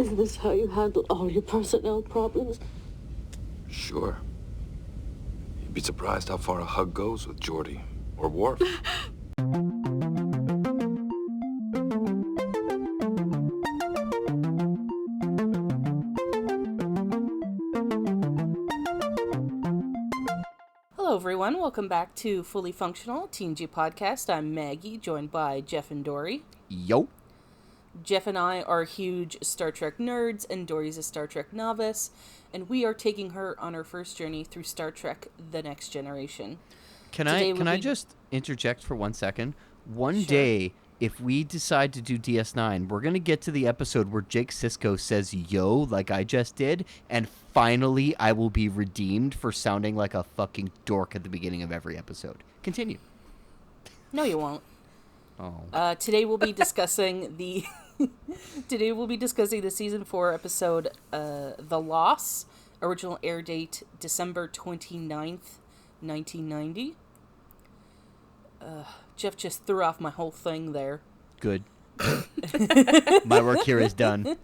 Is this how you handle all your personnel problems? Sure. You'd be surprised how far a hug goes with Geordi or Worf. Hello, everyone. Welcome back to Fully Functional TNG Podcast. I'm Maggie, joined by Jeff and Dory. Yo. Jeff and I are huge Star Trek nerds, and Dory's a Star Trek novice, and we are taking her on her first journey through Star Trek: The Next Generation. Can I just interject for 1 second? One day, if we decide to do DS9, we're going to get to the episode where Jake Sisko says yo, like I just did, and finally I will be redeemed for sounding like a fucking dork at the beginning of every episode. Continue. No, you won't. Oh. Today we'll be discussing the season 4 episode The Loss. Original air date December 29th, 1990. Jeff just threw off my whole thing there. Good. My work here is done.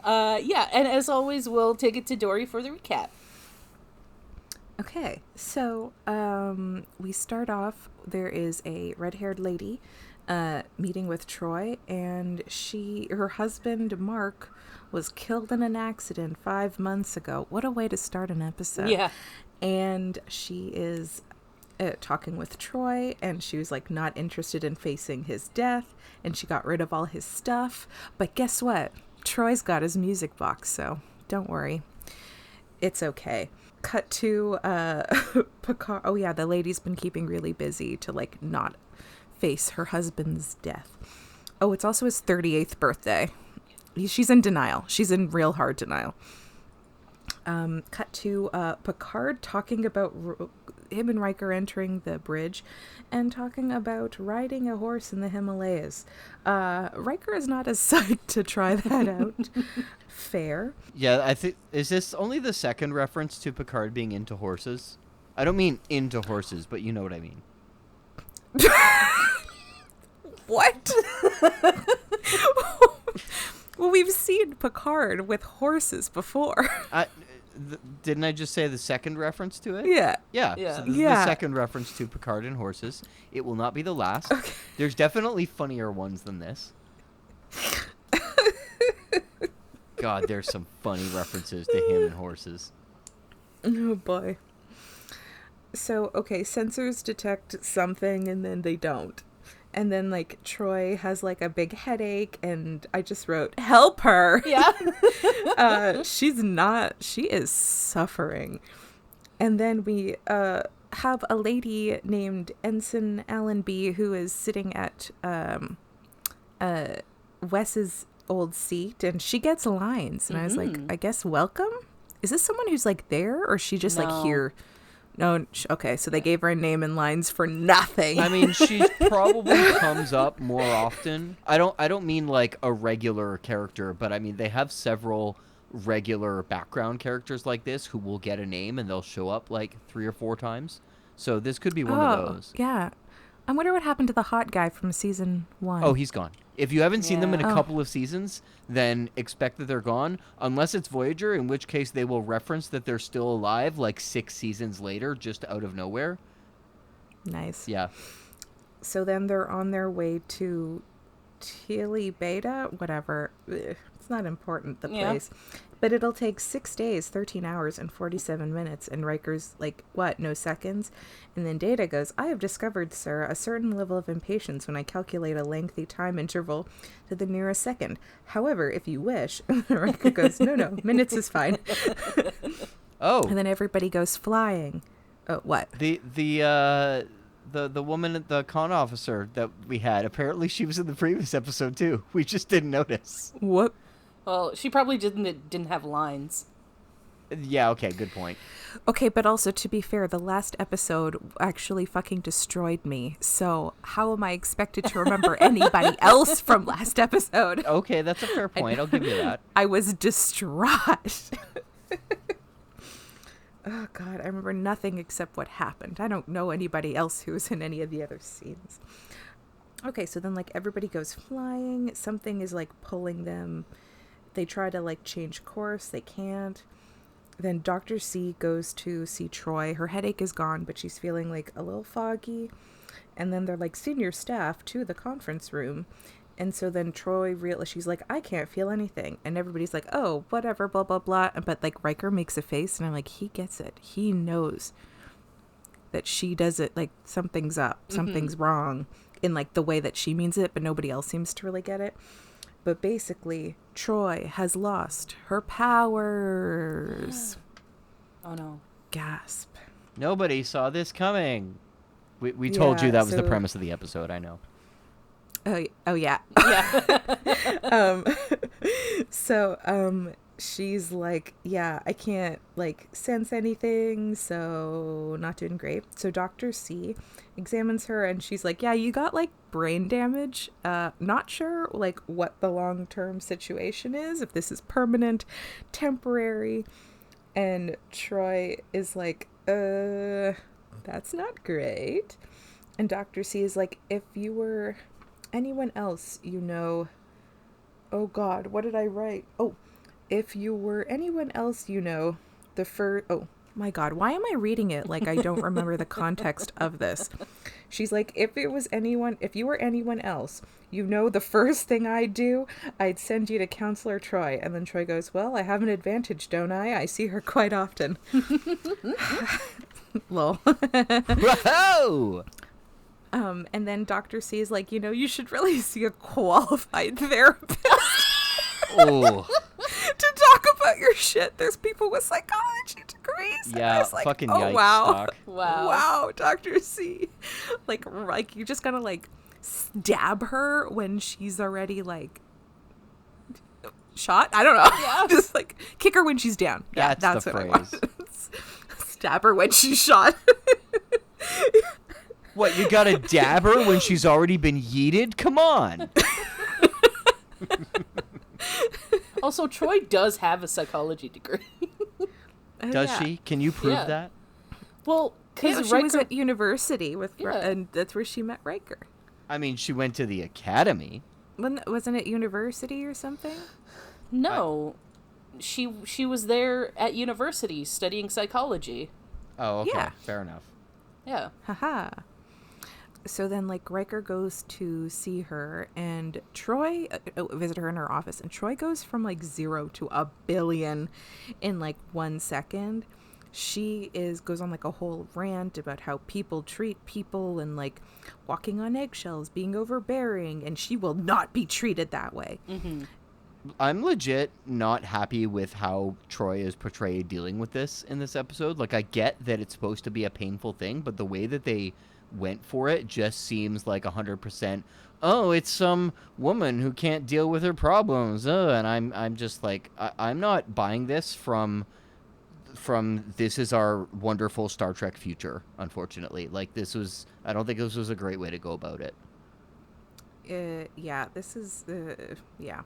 Yeah, and as always, we'll take it to Dory for the recap. Okay, so we start off, there is a red-haired lady meeting with Troi, and her husband, Mark, was killed in an accident 5 months ago. What a way to start an episode. Yeah. And she is talking with Troi, and she was like not interested in facing his death, and she got rid of all his stuff. But guess what? Troy's got his music box, so don't worry. It's okay. Cut to Picard. Oh yeah, the lady's been keeping really busy to like not face her husband's death. Oh, it's also his 38th birthday. She's in denial. She's in real hard denial. Cut to Picard talking about him and Riker entering the bridge and talking about riding a horse in the Himalayas. Riker is not as psyched to try that out. Fair. Yeah, I think, is this only the second reference to Picard being into horses? I don't mean into horses, but you know what I mean. What? Well, we've seen Picard with horses before. Didn't I just say the second reference to it? Yeah. Yeah. So this is the second reference to Picard and horses. It will not be the last. Okay. There's definitely funnier ones than this. God, there's some funny references to him and horses. Oh, boy. So, okay, sensors detect something and then they don't. And then, like, Troi has, like, a big headache, and I just wrote, help her! Yeah. She is suffering. And then we have a lady named Ensign Allenby who is sitting at Wes's old seat, and she gets lines. And I was like, I guess welcome? Is this someone who's, like, there, or is she just, like, here? No, okay, so they gave her a name and lines for nothing. I mean, she probably comes up more often. I don't mean like a regular character, but I mean they have several regular background characters like this who will get a name and they'll show up like 3 or 4 times. So this could be one of those. Yeah. I wonder what happened to the hot guy from season 1. Oh, he's gone. If you haven't seen them in a couple of seasons, then expect that they're gone. Unless it's Voyager, in which case they will reference that they're still alive like 6 seasons later, just out of nowhere. Nice. Yeah. So then they're on their way to Tilly Beta, whatever. It's not important, the place. But it'll take 6 days, 13 hours, and 47 minutes. And Riker's like, what, no seconds? And then Data goes, I have discovered, sir, a certain level of impatience when I calculate a lengthy time interval to the nearest second. However, if you wish. Riker goes, no, minutes is fine. Oh. And then everybody goes flying. What? The woman, the con officer that we had, apparently she was in the previous episode too. We just didn't notice. What? Well, she probably didn't have lines. Yeah, okay, good point. Okay, but also, to be fair, the last episode actually fucking destroyed me. So how am I expected to remember anybody else from last episode? Okay, that's a fair point. I'll give you that. I was distraught. Oh, God, I remember nothing except what happened. I don't know anybody else who was in any of the other scenes. Okay, so then, like, everybody goes flying. Something is, like, pulling them They try to like change course. They can't. Then Dr. C goes to see Troi. Her headache is gone, but she's feeling like a little foggy. And then they're like, senior staff to the conference room. And so then Troi she's like, I can't feel anything. And everybody's like, oh, whatever, blah, blah, blah. But like Riker makes a face and I'm like, he gets it. He knows that she does it. Like something's up, something's wrong in like the way that she means it, but nobody else seems to really get it. But basically, Troi has lost her powers. Oh no. Gasp. Nobody saw this coming. We told you that was the so- premise of the episode, I know. Oh yeah. Yeah. She's like, yeah, I can't like sense anything, so not doing great. So Dr. C examines her and she's like, yeah, you got like brain damage. Not sure like what the long-term situation is, if this is permanent, temporary. And Troi is like, that's not great. And Dr. C is like, if you were anyone else, you know, oh God, what did I write? Oh, if you were anyone else, you know, oh my God, why am I reading it like I don't remember the context of this? She's like, if you were anyone else, you know, the first thing I'd do, I'd send you to Counselor Troi. And then Troi goes, well, I have an advantage, don't I? I see her quite often. Lol. Whoa! And then Dr. C is like, you know, you should really see a qualified therapist Oh, to talk about your shit. There's people with psychology degrees. And I yeah, was like, fucking oh, yikes, wow. Doc. Wow. Wow, Dr. C. Like you just gotta like stab her when she's already like shot. I don't know. Yeah. Just like kick her when she's down. Yeah, That's the what I want. phrase. Stab her when she's shot. What, you gotta dab her when she's already been yeeted? Come on. Also, Troi does have a psychology degree. Does she? Can you prove Yeah. that? Well, Yeah, because she was at university with, Yeah. and that's where she met Riker. I mean, she went to the academy. Wasn't it university or something? no, she was there at university studying psychology. Oh, okay. Yeah. Fair enough. Yeah. Haha. So then, like, Riker goes to see her, and Troi visit her in her office, and Troi goes from like 0 to 1,000,000,000 in like 1 second. She goes on like a whole rant about how people treat people and like walking on eggshells, being overbearing, and she will not be treated that way. I'm legit not happy with how Troi is portrayed dealing with this in this episode. Like, I get that it's supposed to be a painful thing, but the way that they went for it just seems like 100%. Oh, it's some woman who can't deal with her problems. And I'm just like, I'm not buying this from this is our wonderful Star Trek future. Unfortunately, like I don't think this was a great way to go about it. Yeah, this is yeah.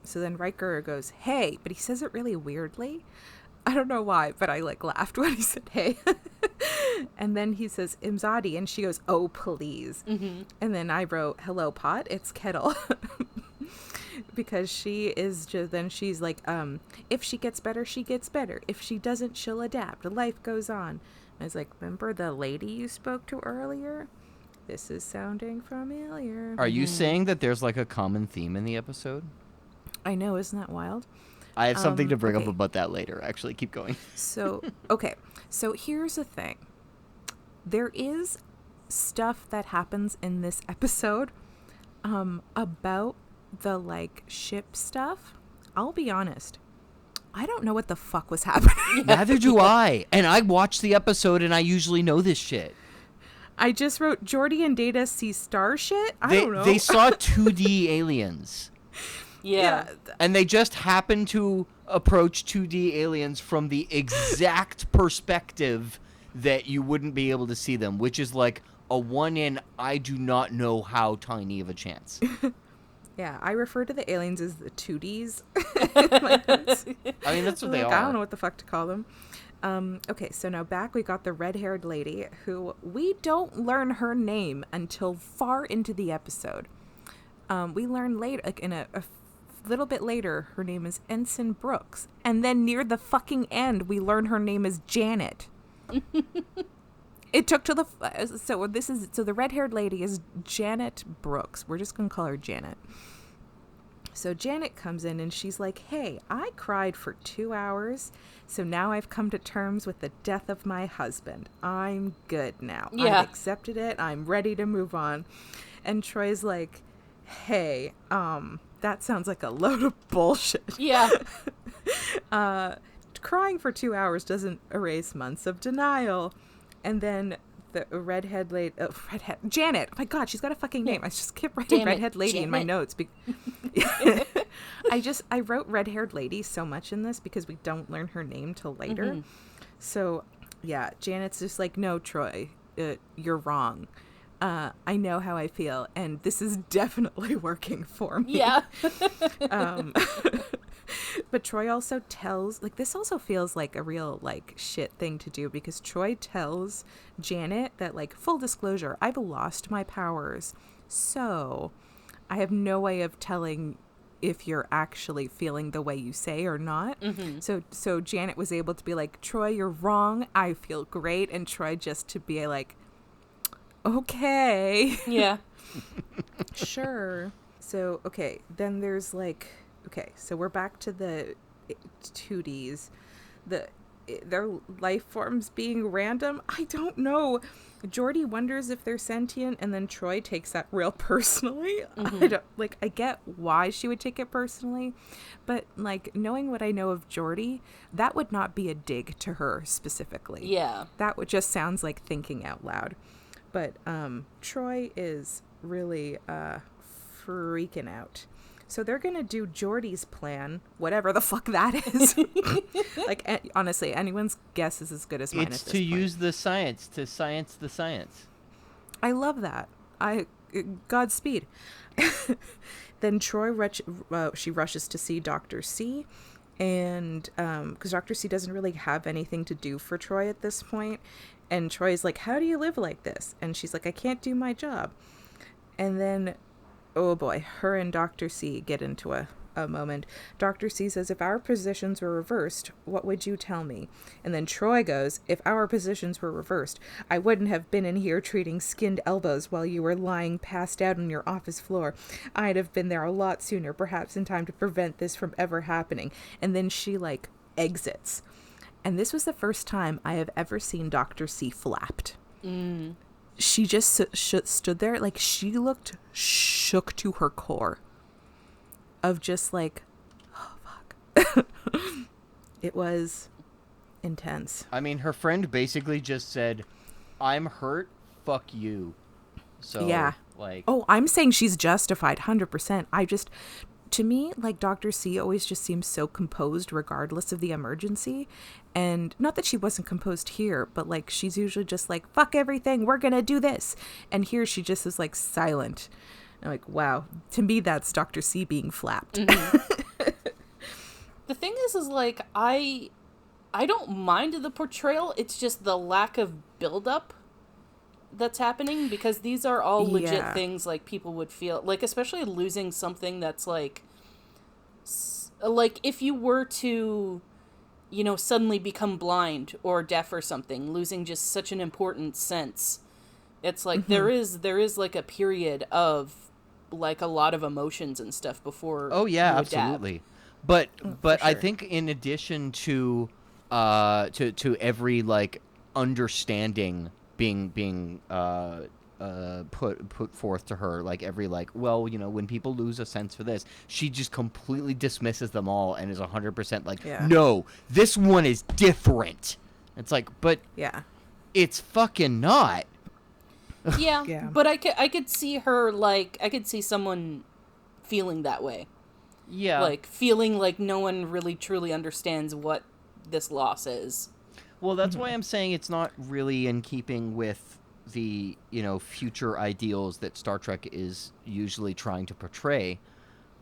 So then Riker goes, hey, but he says it really weirdly. I don't know why, but I like laughed when he said, hey. And then he says, Imzadi, and she goes, oh, please. And then I wrote, hello, pot, it's Kettle. Because she is just, then she's like, if she gets better, she gets better. If she doesn't, she'll adapt. Life goes on. And I was like, remember the lady you spoke to earlier? This is sounding familiar. Are you saying that there's like a common theme in the episode? I know, isn't that wild? I have something to bring up okay. about that later. Actually, keep going. So, okay. So here's the thing. There is stuff that happens in this episode about the like ship stuff. I'll be honest. I don't know what the fuck was happening. Neither do I. And I watch the episode and I usually know this shit. I just wrote Geordi and Data see star shit. I don't know. They saw 2D aliens. Yeah. And they just happened to approach 2D aliens from the exact perspective that you wouldn't be able to see them, which is like a 1 in I do not know how tiny of a chance. Yeah, I refer to the aliens as the 2Ds. I mean, that's what they Like, are. I don't know what the fuck to call them. Okay, so now back we got the red-haired lady who we don't learn her name until far into the episode. We learn later, like in little bit later, her name is Ensign Brooks. And then near the fucking end, we learn her name is Janet. It took to the... So the red-haired lady is Janet Brooks. We're just going to call her Janet. So Janet comes in and she's like, hey, I cried for 2 hours, so now I've come to terms with the death of my husband. I'm good now. Yeah. I've accepted it. I'm ready to move on. And Troy's like, hey, that sounds like a load of bullshit. Yeah. Crying for 2 hours doesn't erase months of denial. And then the redhead lady, Janet. Oh my God, she's got a fucking name. I just kept writing redhead lady in my notes. I wrote red-haired lady so much in this because we don't learn her name till later. Mm-hmm. So yeah, Janet's just like, no, Troi, you're wrong. I know how I feel, and this is definitely working for me. Yeah. But Troi also tells, like, this also feels like a real, like, shit thing to do, because Troi tells Janet that, like, full disclosure, I've lost my powers, so I have no way of telling if you're actually feeling the way you say or not. Mm-hmm. So Janet was able to be like, Troi, you're wrong, I feel great, and Troi just to be like, okay. Yeah. Sure. So, okay, then there's, like... Okay, so we're back to the 2Ds. Their life forms being random. I don't know. Geordi wonders if they're sentient, and then Troi takes that real personally. Mm-hmm. I get why she would take it personally, but like knowing what I know of Geordi, that would not be a dig to her specifically. Yeah, that would just sounds like thinking out loud. But Troi is really freaking out. So they're going to do Geordi's plan, whatever the fuck that is. Like, honestly, anyone's guess is as good as mine at this point. It's to use the science, to science the science. I love that. Godspeed. Then Troi, she rushes to see Dr. C. And because Dr. C doesn't really have anything to do for Troi at this point. And Troy's like, how do you live like this? And she's like, I can't do my job. And then... oh boy, her and Dr. C get into a moment. Dr. C says, if our positions were reversed, what would you tell me? And then Troi goes, if our positions were reversed, I wouldn't have been in here treating skinned elbows while you were lying passed out on your office floor. I'd have been there a lot sooner, perhaps in time to prevent this from ever happening. And then she, like, exits. And this was the first time I have ever seen Dr. C flapped. Mm. She just stood there, like, she looked shook to her core of just like, oh, fuck. It was intense. I mean, her friend basically just said, I'm hurt, fuck you. So, yeah. Like... oh, I'm saying she's justified, 100%. To me, like, Dr. C always just seems so composed regardless of the emergency. And not that she wasn't composed here, but, like, she's usually just like, fuck everything, we're gonna do this. And here she just is, like, silent. I'm like, wow. To me, that's Dr. C being flapped. Mm-hmm. The thing is like, I don't mind the portrayal. It's just the lack of buildup that's happening, because these are all legit things like people would feel like, especially losing something that's like if you were to, you know, suddenly become blind or deaf or something, losing just such an important sense. It's like mm-hmm. there is like a period of like a lot of emotions and stuff before. Oh yeah, you absolutely. But sure. I think in addition to every like understanding being put forth to her, like every like, well, you know, when people lose a sense for this, she just completely dismisses them all and is 100% like, no, this one is different. It's like, but yeah, it's fucking not. Yeah, yeah. But I could see her, like, I could see someone feeling that way. Yeah. Like, feeling like no one really truly understands what this loss is. Well, that's why I'm saying it's not really in keeping with the, you know, future ideals that Star Trek is usually trying to portray.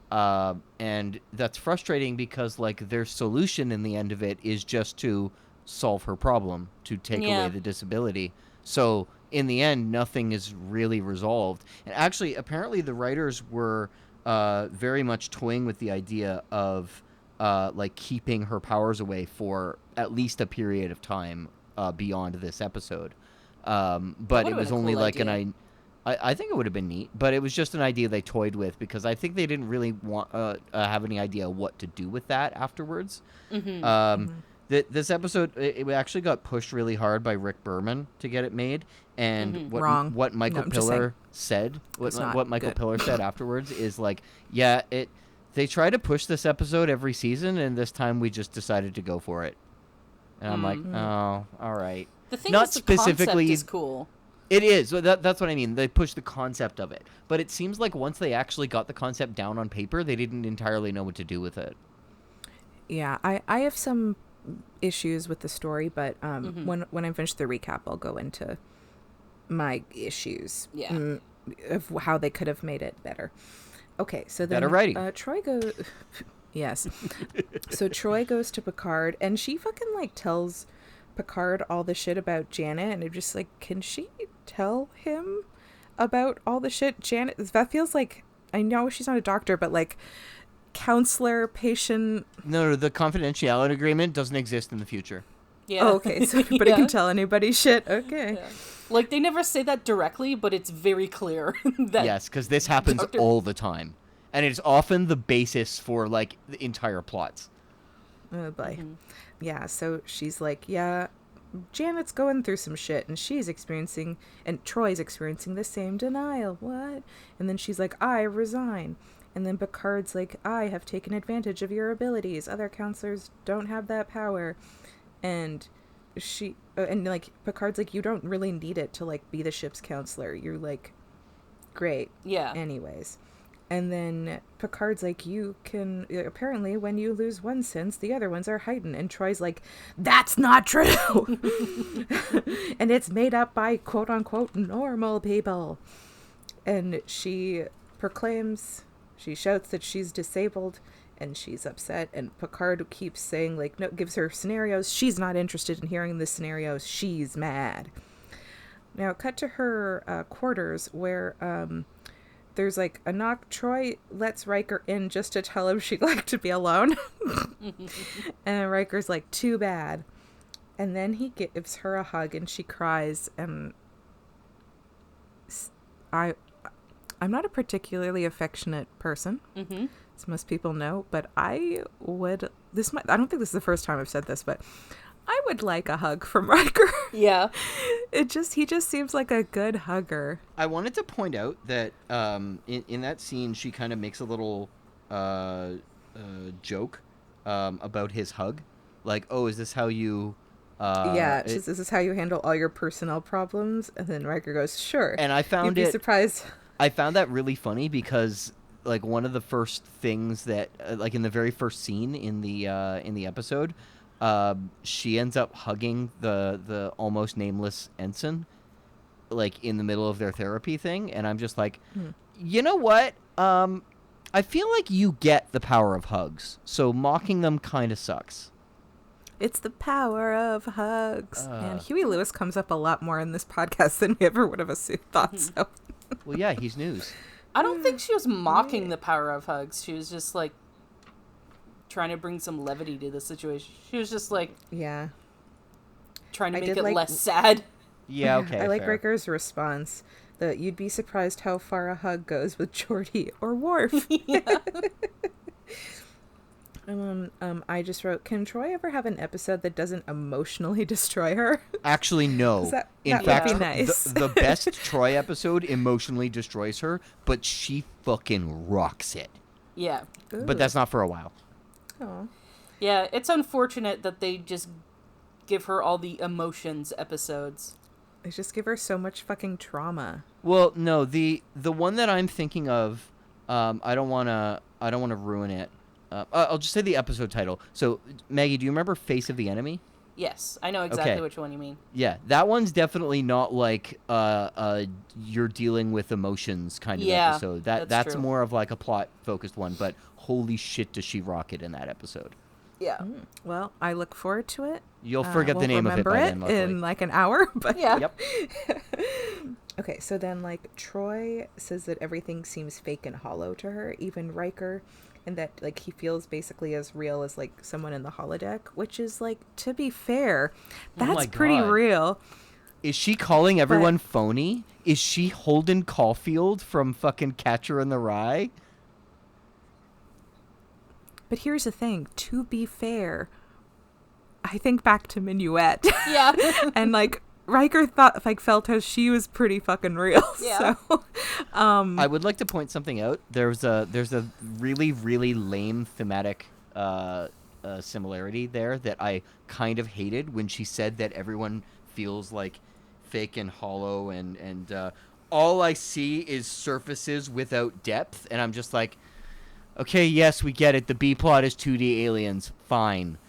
And that's frustrating because, like, their solution in the end of it is just to solve her problem, to take away the disability. So, in the end, nothing is really resolved. And actually, apparently the writers were very much toying with the idea of like keeping her powers away for at least a period of time beyond this episode. But it was only cool like idea. I think it would have been neat, but it was just an idea they toyed with because I think they didn't really want have any idea what to do with that afterwards. This episode, it actually got pushed really hard by Rick Berman to get it made, and Wrong. what Michael No, I'm just saying. Pillar said, It's not what Michael good. Pillar said afterwards is like, yeah, they try to push this episode every season, and this time we just decided to go for it. And I'm like, oh, all right. The thing Not is, the specifically concept is cool. It is. That's what I mean. They pushed the concept of it. But it seems like once they actually got the concept down on paper, they didn't entirely know what to do with it. Yeah, I have some issues with the story, but when I finish the recap, I'll go into my issues of how they could have made it better. Okay, so then Better writing. Troi goes... Yes. So Troi goes to Picard, and she fucking, like, tells Picard all the shit about Janet, and I'm just like, can she tell him about all the shit Janet... That feels like... I know she's not a doctor, but, like, counselor, patient... No, the confidentiality agreement doesn't exist in the future. Yeah. Oh, okay, so nobody can tell anybody shit. Okay. Yeah. Like, they never say that directly, but it's very clear that... Yes, because this happens all the time. And it's often the basis for, like, the entire plots. Oh, boy. Yeah, so she's like, yeah, Janet's going through some shit, and she's experiencing... And Troy's experiencing the same denial. What? And then she's like, I resign. And then Picard's like, I have taken advantage of your abilities. Other counselors don't have that power. And she... and, like, Picard's like, you don't really need it to, like, be the ship's counselor. You're, like, great. Yeah. Anyways. And then Picard's like, you can... Apparently, when you lose one sense, the other ones are heightened. And Troy's like, that's not true! And it's made up by, quote-unquote, normal people. And she proclaims... She shouts that she's disabled, and she's upset. And Picard keeps saying, like, no, gives her scenarios. She's not interested in hearing the scenarios. She's mad. Now, cut to her quarters, where... there's, like, a knock. Troi lets Riker in just to tell him she'd like to be alone. And Riker's like, too bad. And then he gives her a hug, and she cries. And I'm not a particularly affectionate person, as most people know, but I would... I don't think this is the first time I've said this, but I would like a hug from Riker. Yeah. He just seems like a good hugger. I wanted to point out that in that scene, she kind of makes a little joke about his hug. Like, oh, is this how you... Is this how you handle all your personnel problems? And then Riker goes, sure. And I found You'd be surprised. I found that really funny because, like, one of the first things that, like, in the very first scene in the episode... she ends up hugging the almost nameless ensign, like, in the middle of their therapy thing, and I'm just like, you know what? I feel like you get the power of hugs, so mocking them kind of sucks. It's the power of hugs. And Huey Lewis comes up a lot more in this podcast than we ever would have thought so. Well, yeah, he's news. I don't think she was mocking the power of hugs. She was just, like, trying to bring some levity to the situation. She was just, like... Yeah. Trying to make it less sad. Yeah, okay, I like fair. Riker's response. That you'd be surprised how far a hug goes with Geordi or Worf. Yeah. I just wrote, can Troi ever have an episode that doesn't emotionally destroy her? Actually, no. That In would fact, be nice. the best Troi episode emotionally destroys her, but she fucking rocks it. Yeah. But that's not for a while. Oh. Yeah, it's unfortunate that they just give her all the emotions episodes. They just give her so much fucking trauma. Well, no, the one that I'm thinking of, I don't want to ruin it. I'll just say the episode title. So, Maggie, do you remember Face of the Enemy? Yes, I know exactly Okay. which one you mean. Yeah, that one's definitely not like you're dealing with emotions kind of episode. That's true. more of like a plot focused one. But holy shit, does she rock it in that episode? Yeah. Well, I look forward to it. You'll forget the Won't name of it remember by then. it Luckily. in like an hour, but Yeah. Yep. Okay, so then, like, Troi says that everything seems fake and hollow to her, even Riker, and that, like, he feels basically as real as, like, someone in the holodeck, which is, like, to be fair, Oh my that's pretty God. real. Is she calling everyone phony? Is she Holden Caulfield from fucking Catcher in the Rye? But here's the thing, to be fair, I think back to Minuet. Yeah. And, like, Riker felt as she was pretty fucking real. Yeah. So, I would like to point something out. There's a really, really lame thematic similarity there that I kind of hated when she said that everyone feels like fake and hollow and all I see is surfaces without depth, and I'm just like, okay, yes, we get it. The B plot is 2D aliens. Fine.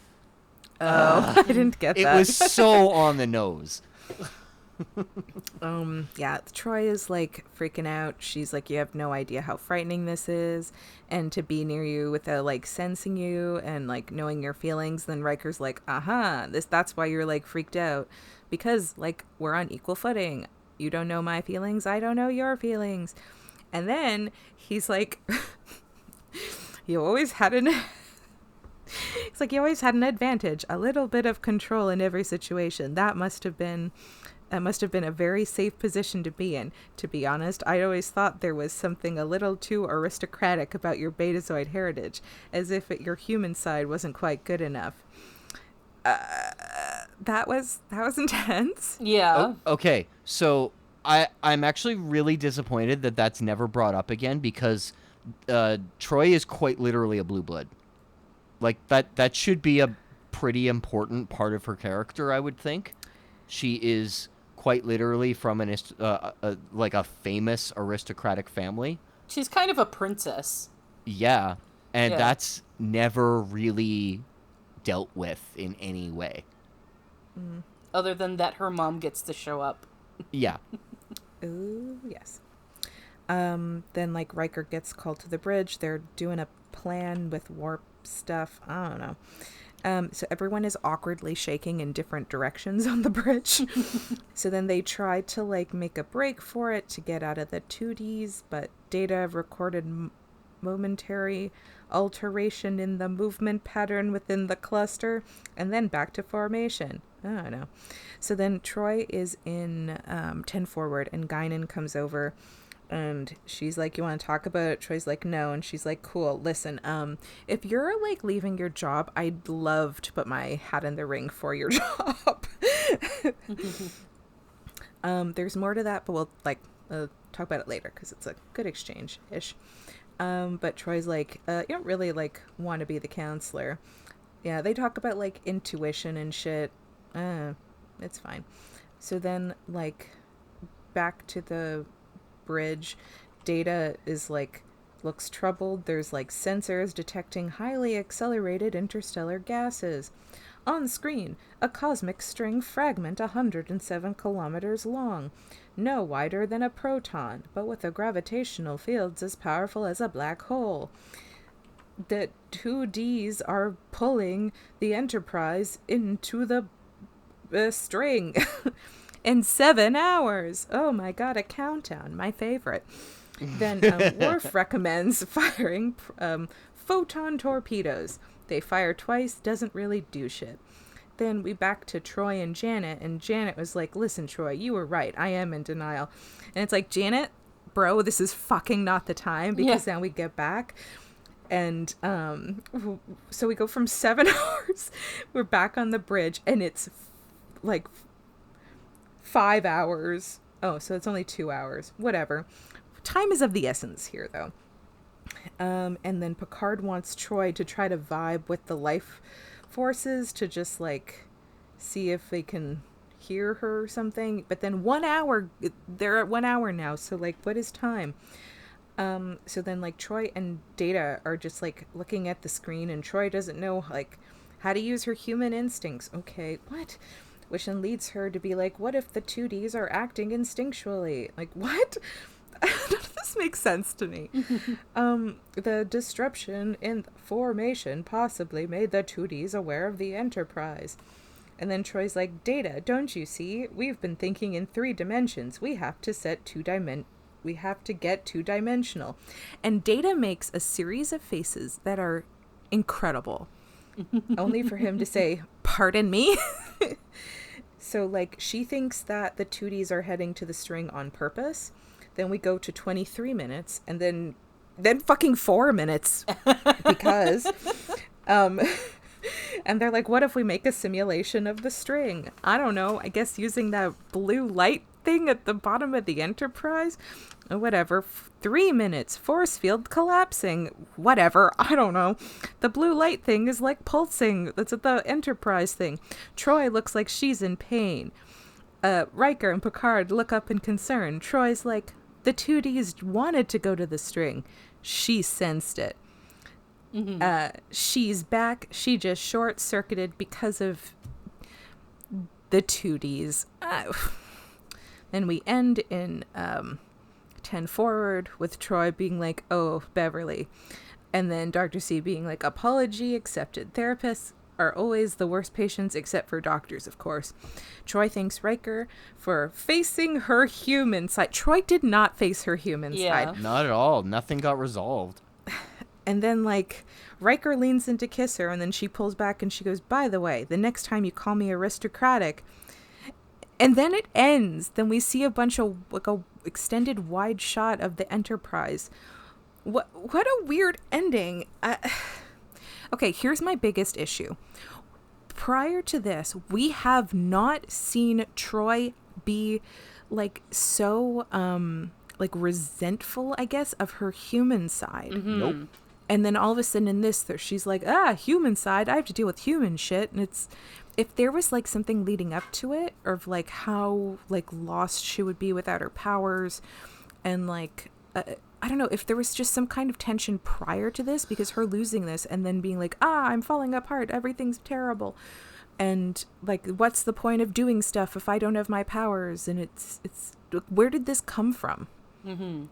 I didn't get It that. was so on the nose. Yeah, Troi is like freaking out. She's like, you have no idea how frightening this is, and to be near you without like sensing you and like knowing your feelings. Then Riker's like, that's why you're like freaked out, because like we're on equal footing. You don't know my feelings, I don't know your feelings. And then he's like, you always had an it's like you always had an advantage, a little bit of control in every situation. That must have been a very safe position to be in. To be honest, I always thought there was something a little too aristocratic about your Betazoid heritage, as if your human side wasn't quite good enough. That was intense. Yeah. Oh, okay, so I'm actually really disappointed that that's never brought up again, because Troi is quite literally a blue blood. Like, that should be a pretty important part of her character, I would think. She is quite literally from like a famous aristocratic family. She's kind of a princess. Yeah, and Yeah. that's never really dealt with in any way. Other than that her mom gets to show up. Yeah. Ooh, yes. Then like Riker gets called to the bridge. They're doing a plan with warp stuff. I don't know. So everyone is awkwardly shaking in different directions on the bridge. So then they try to like make a break for it to get out of the 2Ds, but Data recorded momentary alteration in the movement pattern within the cluster, and then back to formation. I don't know. So then Troi is in 10 forward, and Guinan comes over. And she's like, you want to talk about it? Troy's like, no. And she's like, cool, listen, if you're like leaving your job, I'd love to put my hat in the ring for your job. There's more to that, but we'll like talk about it later because it's a good exchange-ish. But Troy's like, you don't really like want to be the counselor. Yeah, they talk about like intuition and shit. It's fine. So then like back to the bridge, Data is like looks troubled. There's like sensors detecting highly accelerated interstellar gases. On screen, a cosmic string fragment 107 kilometers long, no wider than a proton, but with a gravitational fields as powerful as a black hole. The 2Ds are pulling the Enterprise into the string. In 7 hours. Oh my god, a countdown. My favorite. Then Worf recommends firing photon torpedoes. They fire twice, doesn't really do shit. Then we back to Troi and Janet was like, listen, Troi, you were right. I am in denial. And it's like, Janet, bro, this is fucking not the time, because now we get back. And so we go from 7 hours, we're back on the bridge, and it's like 5 hours. Oh, so it's only 2 hours. Whatever. Time is of the essence here, though. And then Picard wants Troi to try to vibe with the life forces to just, like, see if they can hear her or something. But then 1 hour, they're at 1 hour now, so, like, what is time? So then, like, Troi and Data are just, like, looking at the screen, and Troi doesn't know, like, how to use her human instincts. Okay, what? Which then leads her to be like, what if the 2Ds are acting instinctually? Like, what? None of this makes sense to me. The disruption in formation possibly made the 2Ds aware of the Enterprise. And then Troy's like, Data, don't you see? We've been thinking in 3 dimensions. We have to get 2-dimensional. And Data makes a series of faces that are incredible. Only for him to say, pardon me? So, like, she thinks that the 2Ds are heading to the string on purpose. Then we go to 23 minutes, and then fucking 4 minutes. Because, and they're like, what if we make a simulation of the string? I don't know. I guess using that blue light thing at the bottom of the Enterprise? Whatever. 3 minutes. Force field collapsing. Whatever. I don't know. The blue light thing is like pulsing. That's at the Enterprise thing. Troi looks like she's in pain. Riker and Picard look up in concern. Troy's like, the 2Ds wanted to go to the string. She sensed it. She's back. She just short-circuited because of the 2Ds. Then we end in 10 forward with Troi being like, oh, Beverly. And then Dr. C being like, apology accepted. Therapists are always the worst patients, except for doctors, of course. Troi thanks Riker for facing her human side. Troi did not face her human side. Not at all. Nothing got resolved. And then, like, Riker leans in to kiss her, and then she pulls back and she goes, by the way, the next time you call me aristocratic. And then it ends. Then we see a bunch of, like, a extended wide shot of the Enterprise. What a weird ending. Okay, here's my biggest issue. Prior to this, we have not seen Troi be, like, so, like, resentful, I guess, of her human side. Mm-hmm. Nope. And then all of a sudden in this, she's like, human side, I have to deal with human shit. And it's, if there was, like, something leading up to it, or of, like, how, like, lost she would be without her powers, and, like, I don't know, if there was just some kind of tension prior to this, because her losing this and then being like, I'm falling apart, everything's terrible. And, like, what's the point of doing stuff if I don't have my powers? And it's where did this come from? Mm-hmm.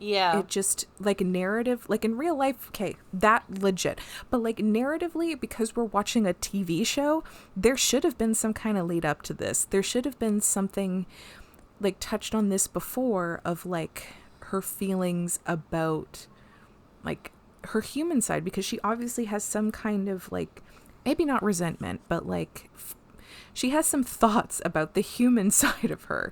Yeah. It just, like, narrative, like, in real life, okay, that legit. But, like, narratively, because we're watching a TV show, there should have been some kind of lead up to this. There should have been something, like, touched on this before of, like, her feelings about, like, her human side, because she obviously has some kind of, like, maybe not resentment, but, like, she has some thoughts about the human side of her.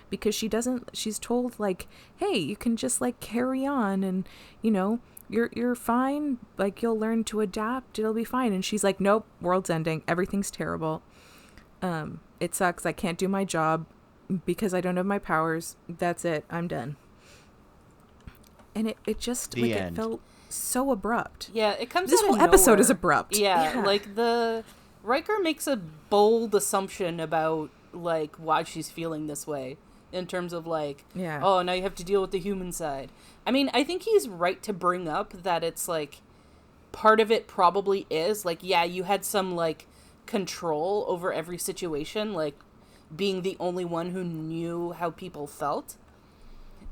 Because she's told, like, hey, you can just, like, carry on and, you know, you're fine. Like, you'll learn to adapt. It'll be fine. And she's like, nope, world's ending. Everything's terrible. It sucks. I can't do my job because I don't have my powers. That's it. I'm done. And it just, The like, end. It felt so abrupt. Yeah, it comes This out whole of episode nowhere. is abrupt. Yeah, like, the Riker makes a bold assumption about, like, why she's feeling this way. In terms of, like, oh, now you have to deal with the human side. I mean, I think he's right to bring up that it's, like, part of it probably is, like, yeah, you had some, like, control over every situation, like, being the only one who knew how people felt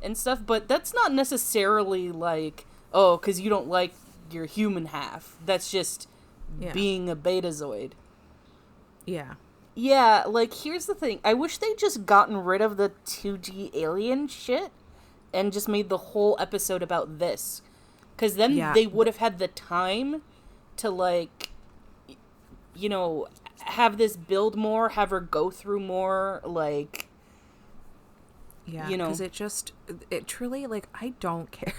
and stuff, but that's not necessarily, like, oh, because you don't like your human half. That's just being a betazoid. Yeah. Yeah, like, here's the thing. I wish they'd just gotten rid of the 2D alien shit and just made the whole episode about this. Because then they would have had the time to, like, you know, have this build more, have her go through more, like... Yeah, you know. because it truly, like, I don't care.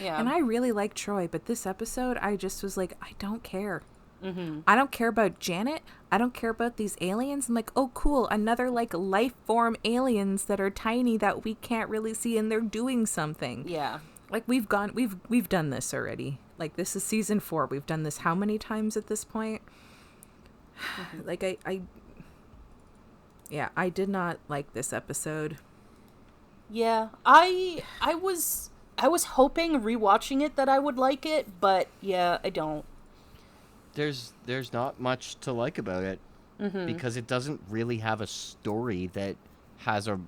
Yeah. And I really like Troi, but this episode, I just was like, I don't care. Mm-hmm. I don't care about Janet. I don't care about these aliens. I'm like, oh, cool. Another, like, life form aliens that are tiny that we can't really see, and they're doing something. Yeah. Like, we've done this already. Like, this is season 4. We've done this how many times at this point? Mm-hmm. Like, I did not like this episode. Yeah. I was hoping rewatching it that I would like it, but yeah, I don't. There's not much to like about it because it doesn't really have a story that has a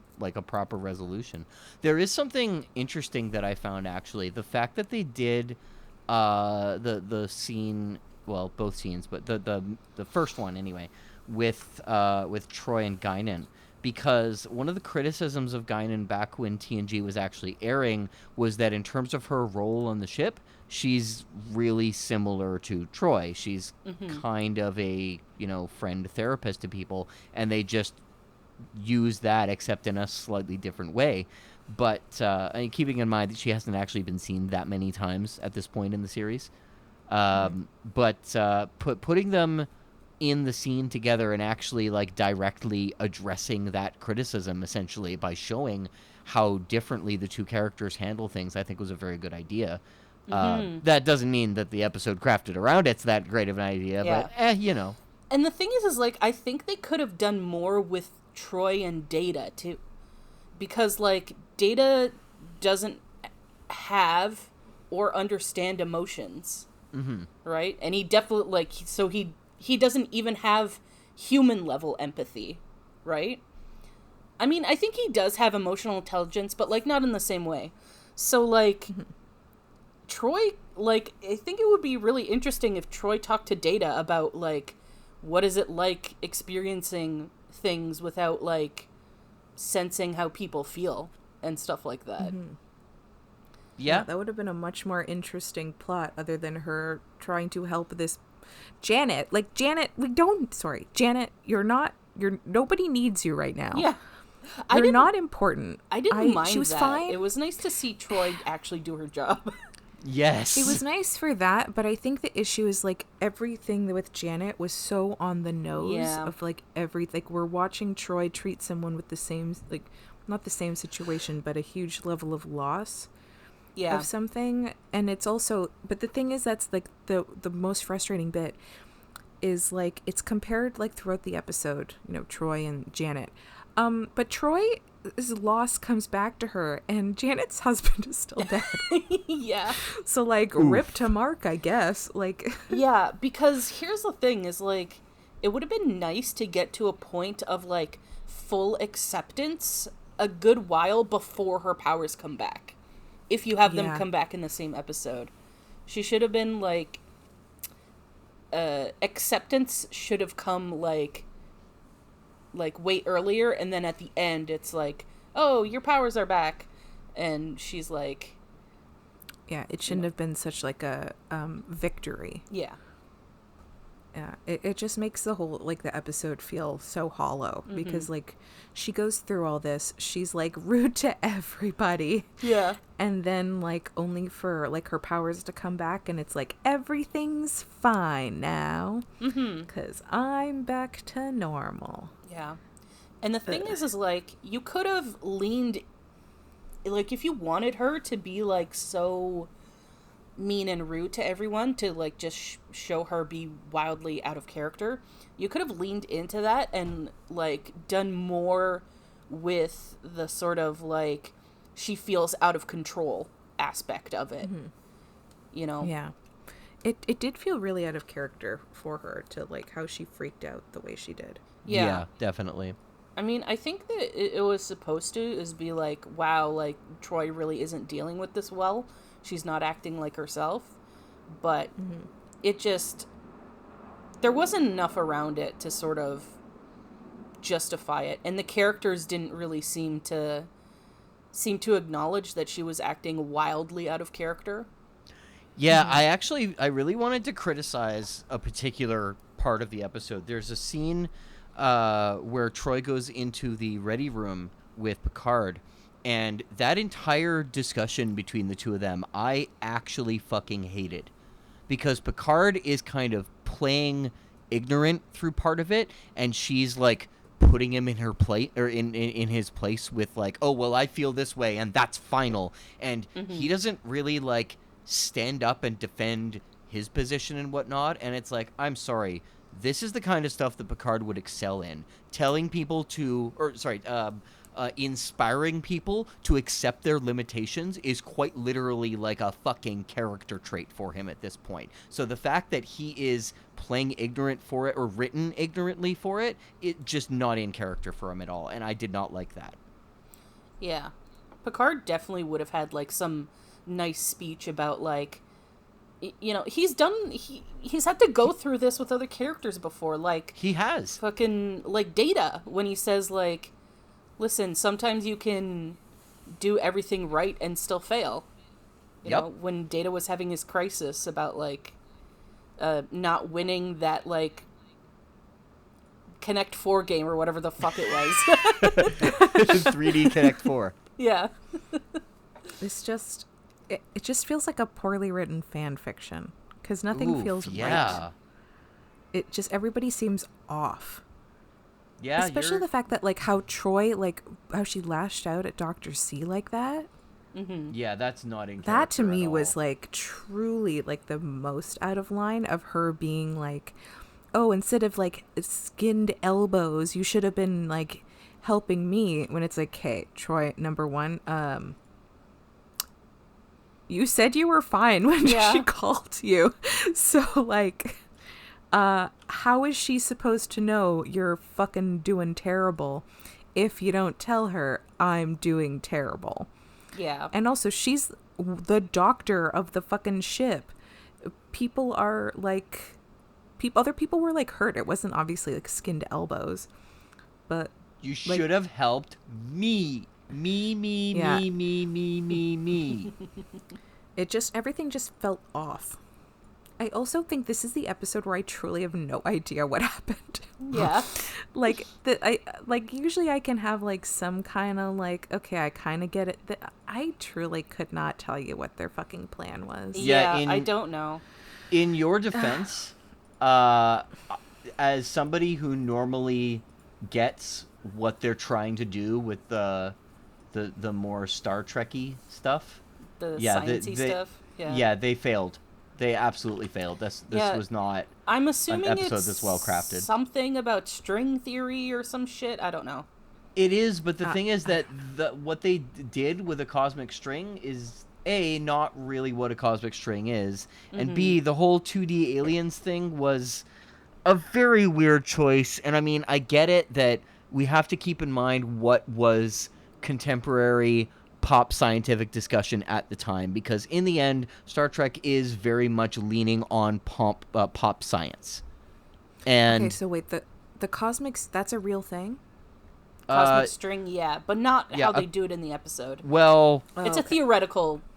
proper resolution. There is something interesting that I found, actually. The fact that they did the scene well, both scenes, but the first one anyway, with Troi and Guinan, because one of the criticisms of Guinan back when TNG was actually airing was that in terms of her role on the ship, she's really similar to Troi. She's kind of a, friend therapist to people, and they just use that except in a slightly different way. But keeping in mind that she hasn't actually been seen that many times at this point in the series. But putting them in the scene together and actually like directly addressing that criticism essentially by showing how differently the two characters handle things, I think was a very good idea. That doesn't mean that the episode crafted around it's that great of an idea, but And the thing is like, I think they could have done more with Troi and Data too, because like Data doesn't have or understand emotions, right? And he definitely like, so he doesn't even have human level empathy, right? I mean, I think he does have emotional intelligence, but like not in the same way. So like Troi, like, I think it would be really interesting if Troi talked to Data about like what is it like experiencing things without like sensing how people feel and stuff like that. Yeah, that would have been a much more interesting plot other than her trying to help this Janet. Like, Janet, nobody needs you right now. Yeah. You're not important. I didn't mind she was that. fine. It was nice to see Troi actually do her job. yes, It was nice for that, but I think the issue is like everything with Janet was so on the nose of like everything. Like, we're watching Troi treat someone with the same, like, not the same situation, but a huge level of loss of something. And it's also, but the thing is, that's like the most frustrating bit is like it's compared like throughout the episode, Troi and Janet. But Troi's loss comes back to her, and Janet's husband is still dead. Yeah. So, like, rip to Mark, I guess. Like, yeah, because here's the thing is, like, it would have been nice to get to a point of, like, full acceptance a good while before her powers come back. If you have them come back in the same episode. She should have been, like, acceptance should have come, like way earlier, and then at the end it's like, oh, your powers are back, and she's like, yeah, it shouldn't have been such like a victory. Yeah, it just makes the whole, like, the episode feel so hollow because like she goes through all this, she's like rude to everybody, and then like only for like her powers to come back, and it's like everything's fine now because I'm back to normal. Yeah. And the thing is like, you could have leaned, like, if you wanted her to be, like, so mean and rude to everyone, to, like, just show her be wildly out of character, you could have leaned into that and, like, done more with the sort of, like, she feels out of control aspect of it. Yeah. It did feel really out of character for her to, like, how she freaked out the way she did. Yeah, definitely. I mean, I think that it was supposed to is be like, wow, like, Troi really isn't dealing with this well. She's not acting like herself. But it just, there wasn't enough around it to sort of justify it. And the characters didn't really seem to acknowledge that she was acting wildly out of character. Yeah, I really wanted to criticize a particular part of the episode. There's a scene where Troi goes into the ready room with Picard, and that entire discussion between the two of them, I actually fucking hated, because Picard is kind of playing ignorant through part of it, and she's like putting him in her place, or in his place with like, oh, well, I feel this way and that's final, and he doesn't really like stand up and defend his position and whatnot. And it's like, I'm sorry, this is the kind of stuff that Picard would excel in. Telling people to, inspiring people to accept their limitations is quite literally like a fucking character trait for him at this point. So the fact that he is playing ignorant for it, or written ignorantly for it, it just not in character for him at all. And I did not like that. Yeah. Picard definitely would have had, like, some nice speech about, like, he's had to go through this with other characters before, like He has. fucking like Data, when he says like, listen, sometimes you can do everything right and still fail. You know, when Data was having his crisis about like not winning that like Connect 4 game or whatever the fuck it was. 3D Connect 4. Yeah. It's just, it just feels like a poorly written fan fiction because nothing feels right. It just, everybody seems off. Yeah, especially the fact that like how Troi, like how she lashed out at Dr. C like that. Mm-hmm. Yeah, that's not in That to character me at was all. like truly like the most out of line of her being like, oh, instead of like skinned elbows, you should have been like helping me, when it's like, hey, Troi, number one, you said you were fine when she called you. So like, how is she supposed to know you're fucking doing terrible if you don't tell her I'm doing terrible? Yeah. And also, she's the doctor of the fucking ship. People are like, other people were like hurt. It wasn't obviously like skinned elbows, but you should have helped me. Me. It just, everything just felt off. I also think this is the episode where I truly have no idea what happened. Yeah. Like usually I can have like some kind of like, okay, I kind of get it. I truly could not tell you what their fucking plan was. Yeah, I don't know. In your defense, as somebody who normally gets what they're trying to do with the more Star Trek-y stuff, the sciencey stuff. Yeah, they failed. They absolutely failed. This was not. I'm assuming an episode it's that's well crafted. Something about string theory or some shit. I don't know. It is, but the thing is that what they did with a cosmic string is A, not really what a cosmic string is, and B, the whole 2D aliens thing was a very weird choice. And I mean, I get it that we have to keep in mind what was contemporary pop scientific discussion at the time, because in the end, Star Trek is very much leaning on pop science. And okay, so wait, the cosmics, that's a real thing? Cosmic string, yeah, but not how they do it in the episode. Well, it's a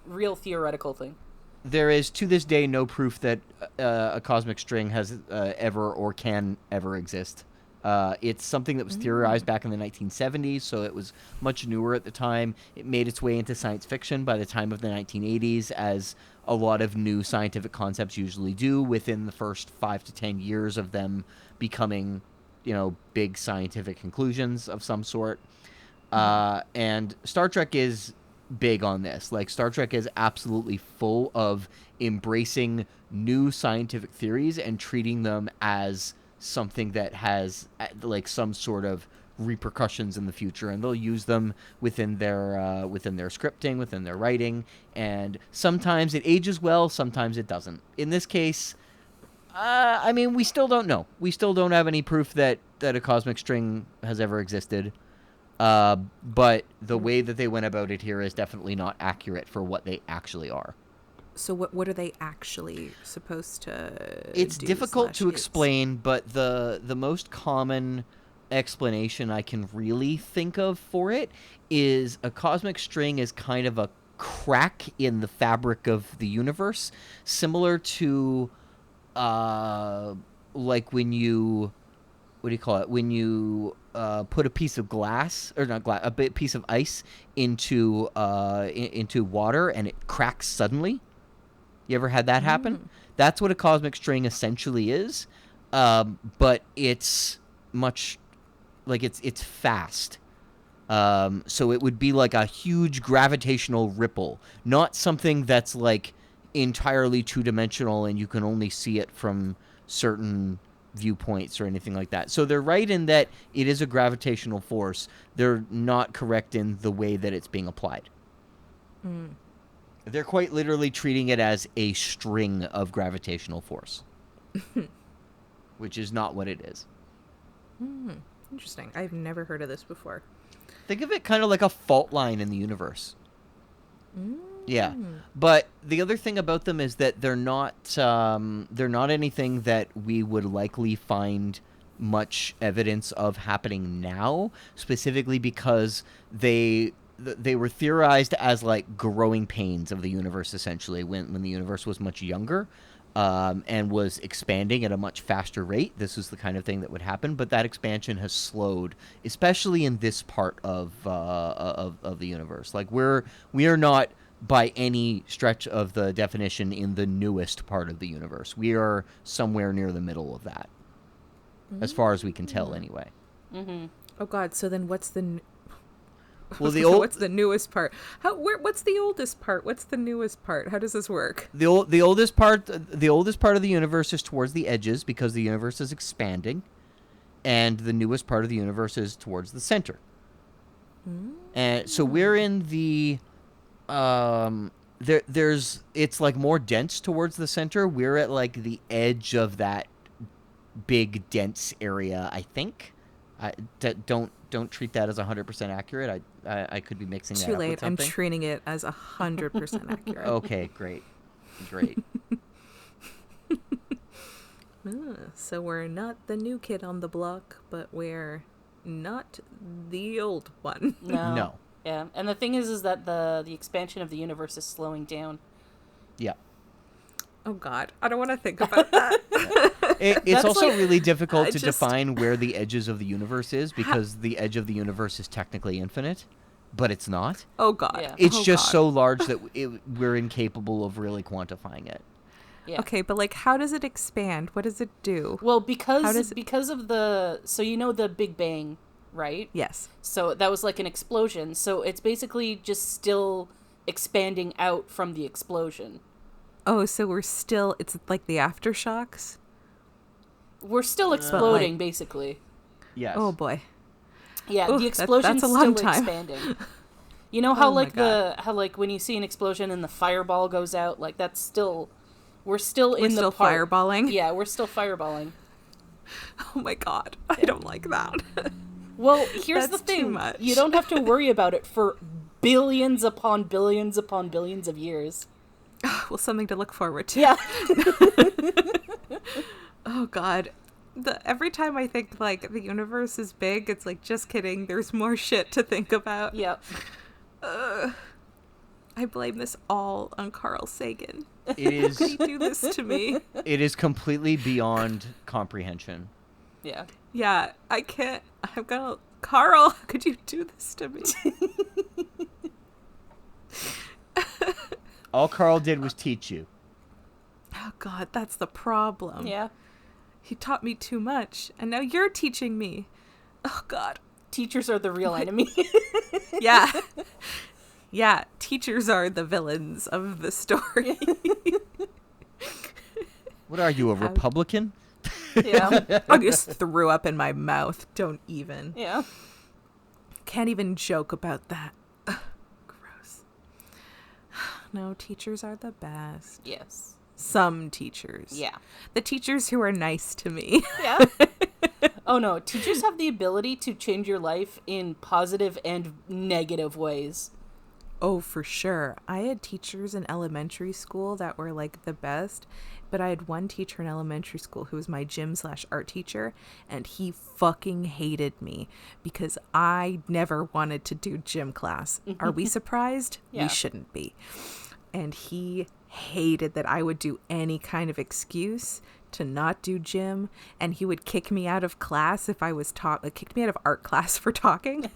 real theoretical thing. There is, to this day, no proof that a cosmic string has ever or can ever exist. It's something that was theorized back in the 1970s, so it was much newer at the time. It made its way into science fiction by the time of the 1980s, as a lot of new scientific concepts usually do within the first 5 to 10 years of them becoming, big scientific conclusions of some sort. And Star Trek is big on this. Like, Star Trek is absolutely full of embracing new scientific theories and treating them as something that has like some sort of repercussions in the future, and they'll use them within their scripting, within their writing, and sometimes it ages well, sometimes it doesn't. In this case, I mean, we still don't know. We still don't have any proof that a cosmic string has ever existed. But the way that they went about it here is definitely not accurate for what they actually are. So what are they actually supposed to It's do, difficult to use? explain, but the most common explanation I can really think of for it is a cosmic string is kind of a crack in the fabric of the universe, similar to like when you, what do you call it, when you put a piece of glass, or not glass, piece of ice into water and it cracks suddenly. You ever had that happen? That's what a cosmic string essentially is, but it's much, like, it's fast. So it would be like a huge gravitational ripple, not something that's like entirely two-dimensional and you can only see it from certain viewpoints or anything like that. So they're right in that it is a gravitational force. They're not correct in the way that it's being applied. They're quite literally treating it as a string of gravitational force, which is not what it is. Interesting. I've never heard of this before. Think of it kind of like a fault line in the universe. Yeah, but the other thing about them is that they're not anything that we would likely find much evidence of happening now, specifically because they were theorized as like growing pains of the universe, essentially, when the universe was much younger. And was expanding at a much faster rate. This is the kind of thing that would happen, but that expansion has slowed, especially in this part of the universe. Like we are not by any stretch of the definition in the newest part of the universe. We are somewhere near the middle of that, as far as we can tell, anyway. Mm-hmm. Oh God! So then, what's the Well, what's the newest part? What's the oldest part? What's the newest part? How does this work? the oldest part of the universe is towards the edges because the universe is expanding, and the newest part of the universe is towards the center. And so we're in the it's like more dense towards the center. We're at like the edge of that big dense area, I think. Don't treat that as 100% accurate. I could be mixing that Too up late. with something. I'm treating it as 100% accurate. Okay, great. So we're not the new kid on the block, but we're not the old one. No. Yeah, and the thing is that the expansion of the universe is slowing down. Yeah. Oh God, I don't want to think about that. It's also really difficult to define where the edges of the universe is because the edge of the universe is technically infinite, but it's not. Oh God. Yeah. It's Oh, just God. so large that we're incapable of really quantifying it. Yeah. Okay, but like, how does it expand? What does it do? Well, because does it- because of the the Big Bang, right? Yes. So that was like an explosion. So it's basically just still expanding out from the explosion. Oh, so it's like the aftershocks? We're still exploding, like- basically. Yes. Oh boy. Yeah, Oof, the explosion's that's a long still time. expanding. You know how Oh my like God. how like when you see an explosion and the fireball goes out, like that's still we're still We're in still the part. fireballing? Yeah, we're still fireballing. Oh my God. I don't like that. Well, here's the That's thing. too much. You don't have to worry about it for billions upon billions upon billions of years. Well, something to look forward to. Yeah. Oh God. Every time I think like the universe is big, it's like, just kidding. There's more shit to think about. Yep. I blame this all on Carl Sagan. It is. He do this to me. It is completely beyond comprehension. Yeah. Yeah, I can't. I'm gonna. Carl, could you do this to me? All Carl did was teach you. Oh God, that's the problem. Yeah. He taught me too much, and now you're teaching me. Oh God. Teachers are the real enemy. Yeah. Yeah, teachers are the villains of the story. What are you, a Republican? Yeah. I just threw up in my mouth. Don't even. Yeah. Can't even joke about that. Ugh, gross. No, teachers are the best. Yes. Some teachers. Yeah. The teachers who are nice to me. Yeah. Oh no, teachers have the ability to change your life in positive and negative ways. Oh, for sure. I had teachers in elementary school that were like the best, but I had one teacher in elementary school who was my gym/art teacher, and he fucking hated me because I never wanted to do gym class. Are we surprised? Yeah. We shouldn't be. And he hated that I would do any kind of excuse to not do gym, and he would kick me out of class if I was kicked me out of art class for talking.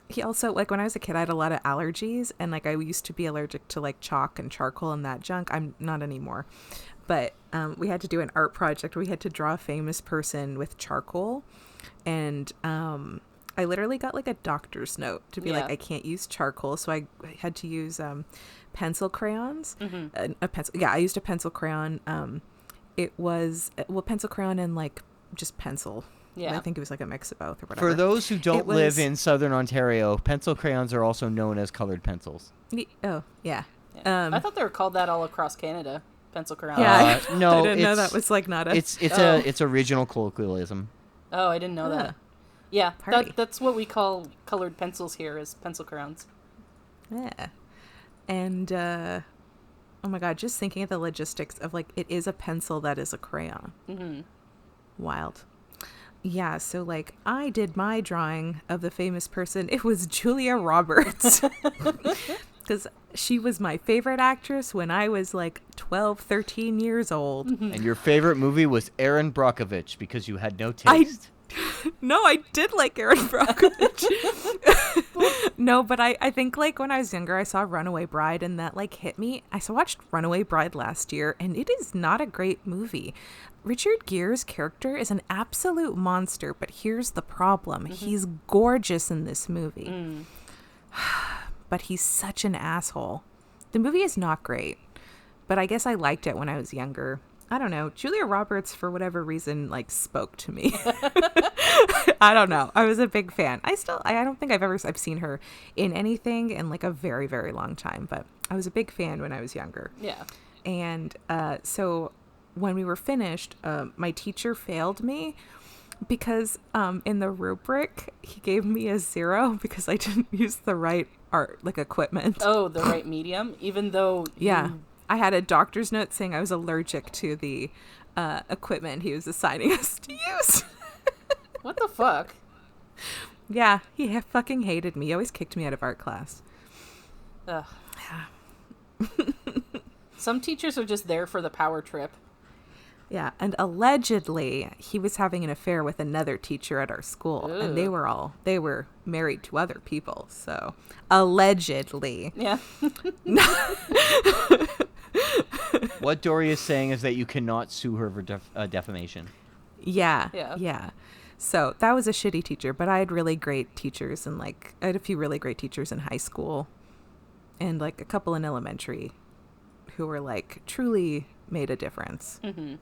He also, like, when I was a kid, I had a lot of allergies, and like I used to be allergic to like chalk and charcoal and that junk. I'm not anymore, but we had to do an art project. We had to draw a famous person with charcoal, and I literally got like a doctor's note to be Yeah. like, I can't use charcoal, so I had to use pencil crayons. A pencil, yeah, I used a pencil crayon. It was pencil crayon and like just pencil. Yeah. I think it was like a mix of both or whatever. For those who don't It was- live in southern Ontario, pencil crayons are also known as colored pencils. Oh, yeah. Yeah. I thought they were called that all across Canada. Pencil crayon. Yeah. No, I didn't know it's- that was like not a. It's a regional colloquialism. Oh, I didn't know that. Yeah, Party. that's what we call colored pencils here is pencil crayons. Yeah. And oh my god, just thinking of the logistics of like, it is a pencil that is a crayon. Wild. Yeah, so like I did my drawing of the famous person. It was Julia Roberts. Because she was my favorite actress when I was like 12, 13 years old. And your favorite movie was Erin Brockovich because you had no taste. No, I did like Erin Brockovich. No, but I think like when I was younger, I saw Runaway Bride and that like hit me. I watched Runaway Bride last year and it is not a great movie. Richard Gere's character is an absolute monster, but here's the problem. He's gorgeous in this movie. But he's such an asshole. The movie is not great, but I guess I liked it when I was younger. I don't know. Julia Roberts, for whatever reason, like spoke to me. I don't know. I was a big fan. I don't think I've seen her in anything in like a very, very long time, but I was a big fan when I was younger. Yeah. And so when we were finished, my teacher failed me because in the rubric, he gave me a 0 because I didn't use the right art, like equipment. Oh, the right medium? Even though I had a doctor's note saying I was allergic to the equipment he was assigning us to use. What the fuck? Yeah, he fucking hated me. He always kicked me out of art class. Ugh. Some teachers are just there for the power trip. Yeah, and allegedly he was having an affair with another teacher at our school. Ugh. And they were married to other people, so allegedly. Yeah. What Dory is saying is that you cannot sue her for defamation. Yeah. So that was a shitty teacher, but I had really great teachers, and like I had a few really great teachers in high school and like a couple in elementary who were like truly made a difference. I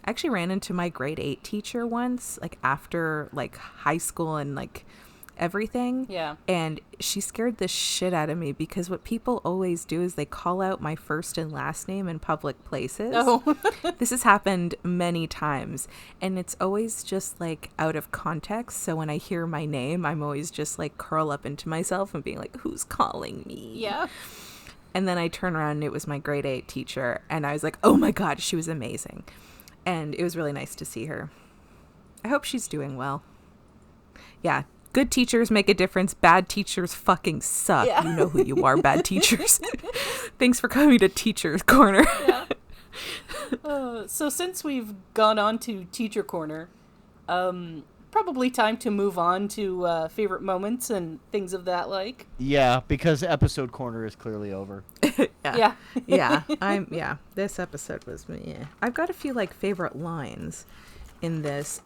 actually ran into my grade 8 teacher once, like after like high school and like everything. Yeah. And she scared the shit out of me because what people always do is they call out my first and last name in public places. Oh. This has happened many times, and it's always just like out of context. So when I hear my name, I'm always just like curl up into myself and being like, who's calling me? Yeah. And then I turn around and it was my grade 8 teacher, and I was like, oh my God, she was amazing. And it was really nice to see her. I hope she's doing well. Yeah. Good teachers make a difference. Bad teachers fucking suck. Yeah. You know who you are, bad teachers. Thanks for coming to Teacher's Corner. Yeah. So since we've gone on to Teacher Corner, probably time to move on to favorite moments and things of that like. Yeah, because episode corner is clearly over. Yeah. Yeah. This episode was me. Yeah. I've got a few like favorite lines in this.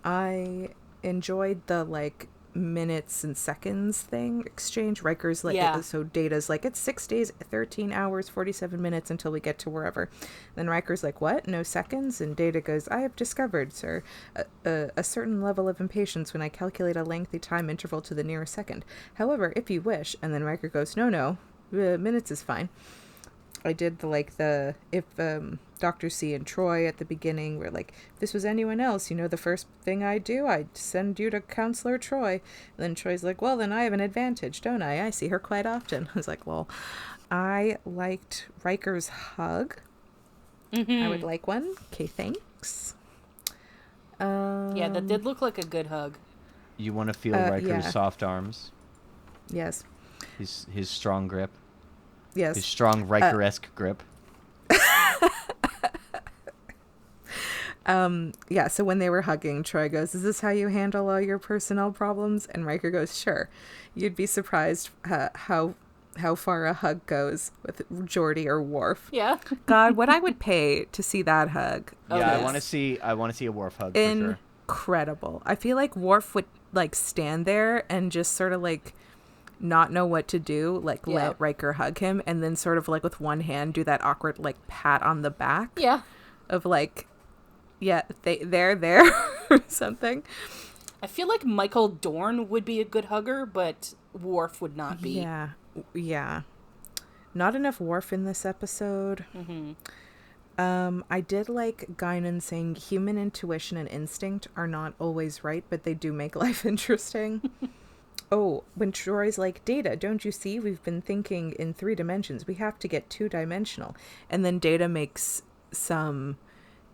I enjoyed the like minutes and seconds thing exchange. Riker's like, so Data's like, it's 6 days, 13 hours, 47 minutes until we get to wherever. Then Riker's like, what? No seconds? And Data goes, I have discovered, sir, a certain level of impatience when I calculate a lengthy time interval to the nearest second. However, if you wish. And then Riker goes, no, minutes is fine. I did if Dr. C and Troi at the beginning were like, if this was anyone else, the first thing I'd do, I'd send you to Counselor Troi. And then Troy's like, well, then I have an advantage, don't I? I see her quite often. I was like, well, I liked Riker's hug. I would like one. Okay, thanks. Yeah, that did look like a good hug. You want to feel Riker's soft arms? Yes. His strong grip? Yes. His strong Riker-esque grip? So when they were hugging, Troi goes, is this how you handle all your personnel problems? And Riker goes, sure. You'd be surprised how far a hug goes with Geordi or Worf. Yeah. God, what I would pay to see that hug. Yeah, yes. I want to see a Worf hug for sure. Incredible. I feel like Worf would like stand there and just sort of like not know what to do, like let Riker hug him, and then sort of like with one hand do that awkward like pat on the back. Yeah. Of like, yeah, they're there or something. I feel like Michael Dorn would be a good hugger, but Worf would not be. Yeah. Not enough Worf in this episode. I did like Guinan saying human intuition and instinct are not always right, but they do make life interesting. Oh, when Troy's like, Data, don't you see? We've been thinking in 3 dimensions. We have to get 2-dimensional. And then Data makes some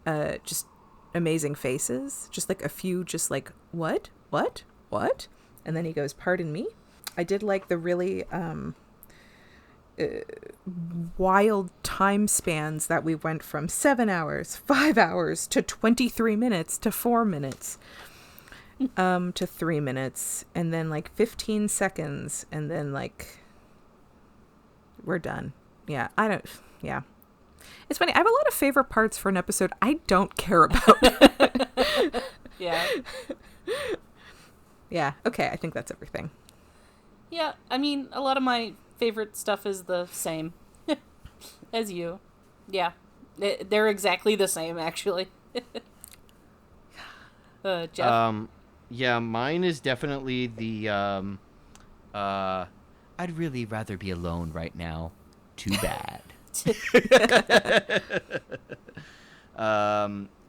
just amazing faces. Just like a few, just like, what? What? What? And then he goes, pardon me? I did like the really wild time spans that we went from 7 hours, 5 hours, to 23 minutes, to 4 minutes. To 3 minutes, and then like 15 seconds, and then like we're done. Yeah, it's funny, I have a lot of favorite parts for an episode I don't care about. Yeah. Yeah, okay, I think that's everything. Yeah, I mean, a lot of my favorite stuff is the same as you. Yeah, they're exactly the same, actually. Jeff? Yeah, mine is definitely the, I'd really rather be alone right now. Too bad.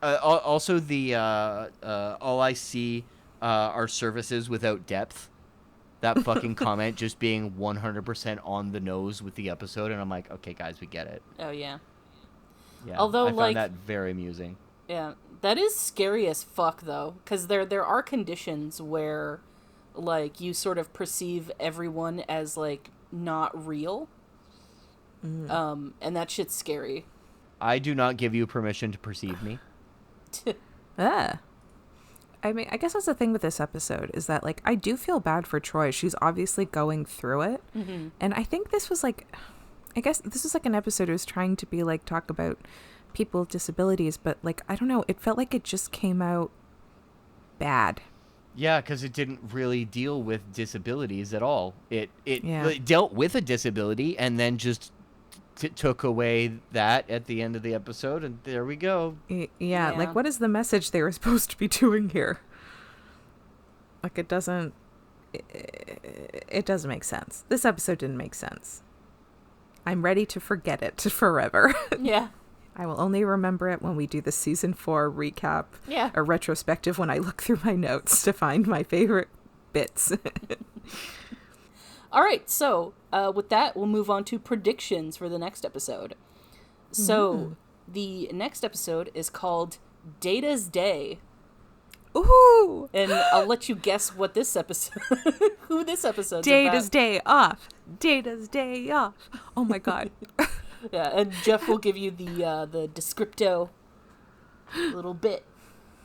Also the, all I see are services without depth. That fucking comment just being 100% on the nose with the episode, and I'm like, okay, guys, we get it. Oh, yeah. Yeah, Although, I found like, that very amusing. Yeah, that is scary as fuck, though, because there are conditions where, like, you sort of perceive everyone as, like, not real, and that shit's scary. I do not give you permission to perceive me. I mean, I guess that's the thing with this episode, is that, like, I do feel bad for Troi. She's obviously going through it, and I think this was, like, I guess this was, like, an episode that was trying to be, like, talk about people with disabilities, but, like, I don't know, it felt like it just came out bad. Yeah, because it didn't really deal with disabilities at all. It dealt with a disability and then just took away that at the end of the episode, and there we go. Yeah, like, what is the message they were supposed to be doing here? Like, it doesn't make sense. This episode didn't make sense. I'm ready to forget it forever. Yeah. I will only remember it when we do the season 4 recap. Yeah. A retrospective, when I look through my notes to find my favorite bits. All right, so with that, we'll move on to predictions for the next episode. So the next episode is called Data's Day. Ooh! And I'll let you guess what this episode, who this episode's Data's about. Day off. Data's Day off. Oh my god. Yeah, and Jeff will give you the descripto little bit.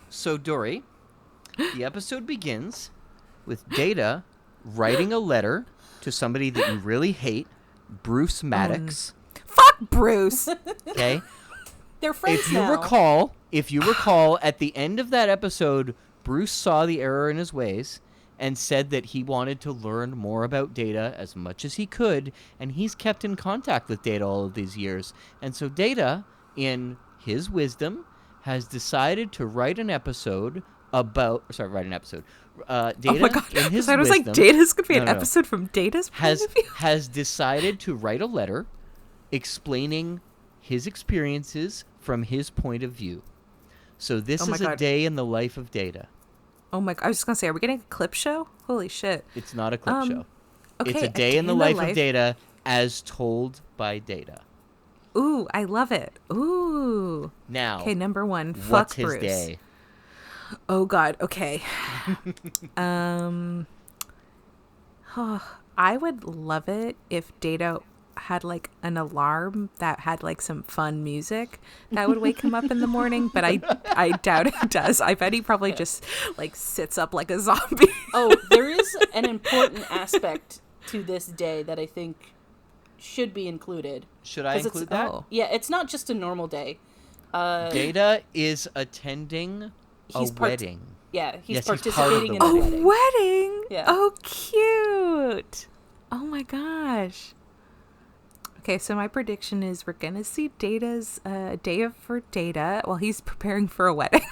So, Dory, the episode begins with Data writing a letter to somebody that you really hate, Bruce Maddox. Fuck Bruce! Okay? They're friends If you recall, at the end of that episode, Bruce saw the error in his ways and said that he wanted to learn more about Data as much as he could, and he's kept in contact with Data all of these years. And so Data, in his wisdom, has decided to write an episode about... Sorry, write an episode. Data, oh my god, in his I was wisdom, like, Data's gonna be an episode from Data's point of view? has decided to write a letter explaining his experiences from his point of view. So this is a day in the life of Data. Oh my god, I was just gonna say, are we getting a clip show? Holy shit. It's not a clip show. Okay, it's a day in the life of Data as told by Data. Ooh, I love it. Ooh. Now, okay, number 1, fuck what's Bruce. his day? Oh god, okay. I would love it if Data had like an alarm that had like some fun music that would wake him up in the morning, but I doubt it does. I bet he probably just like sits up like a zombie. Oh, there is an important aspect to this day that I think should be included. Should I include that? Oh. Yeah, it's not just a normal day. Data is attending a wedding. Yeah, he's Yes, he's participating in part a of the wedding. Wedding? Yeah. Oh, cute. Oh my gosh. Okay, so my prediction is we're going to see Data's day for Data while he's preparing for a wedding.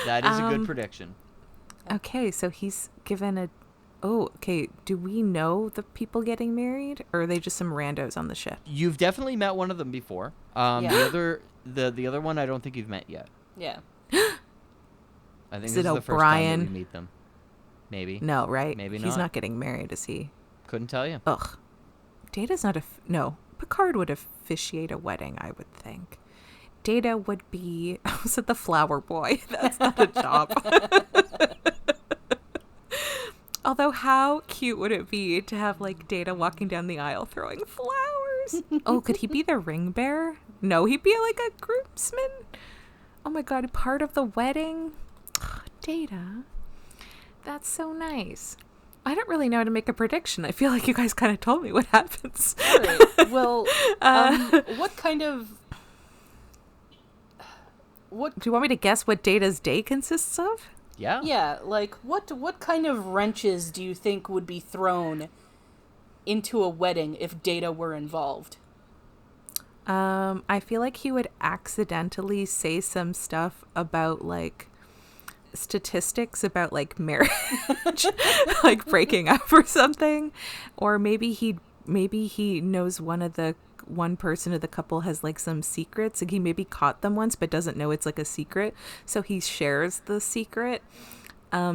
That is a good prediction. Okay, so he's given a... Oh, okay. Do we know the people getting married? Or are they just some randos on the ship? You've definitely met one of them before. Yeah. The other one I don't think you've met yet. Yeah. I think Is this it is the first time that O'Brien? we meet them. Maybe. No, right? Maybe He's not. not getting married, is he? Couldn't tell you. Ugh. Data's not no. Picard would officiate a wedding, I would think. Data would be, I was at the flower boy. That's not a job. Although, how cute would it be to have like Data walking down the aisle throwing flowers? Oh, could he be the ring bearer? No, he'd be like a groomsman. Oh my God, part of the wedding. Data. That's so nice. I don't really know how to make a prediction. I feel like you guys kind of told me what happens. All right. Well, what kind of... What? Do you want me to guess what Data's day consists of? Yeah. Yeah, like, what kind of wrenches do you think would be thrown into a wedding if Data were involved? I feel like he would accidentally say some stuff about, like, statistics about, like, marriage, like breaking up or something. Or maybe he knows one person of the couple has like some secrets, and he maybe caught them once but doesn't know it's like a secret, so he shares the secret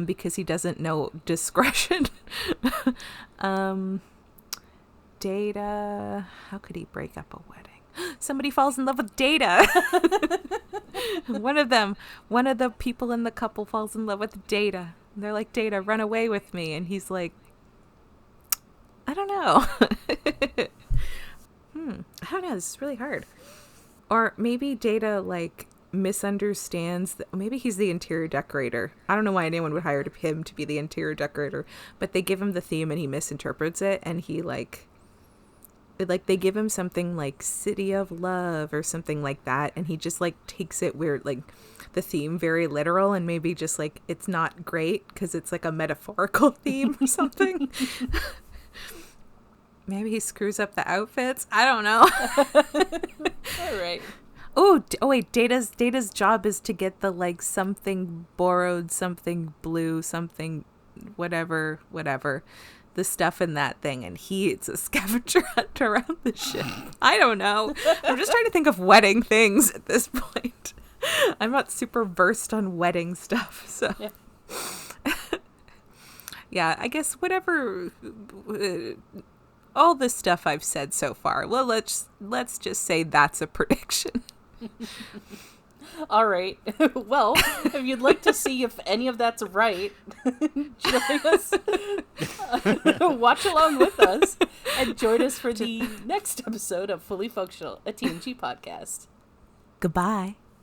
because he doesn't know discretion. Data, how could he break up a wedding? Somebody falls in love with Data. one of the people in the couple falls in love with Data. They're like, Data, run away with me, and he's like, I don't know. I don't know. This is really hard. Or maybe Data, like, misunderstands. Maybe he's the interior decorator. I don't know why anyone would hire him to be the interior decorator. But they give him the theme and he misinterprets it. And he, they give him something like City of Love or something like that. And he just, like, takes it weird, like, the theme very literal. And maybe just, like, it's not great because it's, like, a metaphorical theme or something. Maybe he screws up the outfits. I don't know. All right. Oh wait, Data's job is to get the, like, something borrowed, something blue, something whatever, the stuff in that thing, and it's a scavenger hunt around the ship. I don't know. I'm just trying to think of wedding things at this point. I'm not super versed on wedding stuff, so Yeah. Yeah, I guess whatever. All the stuff I've said so far. Well, let's just say that's a prediction. All right. Well, if you'd like to see if any of that's right, join us. Watch along with us and join us for the next episode of Fully Functional, a TNG podcast. Goodbye.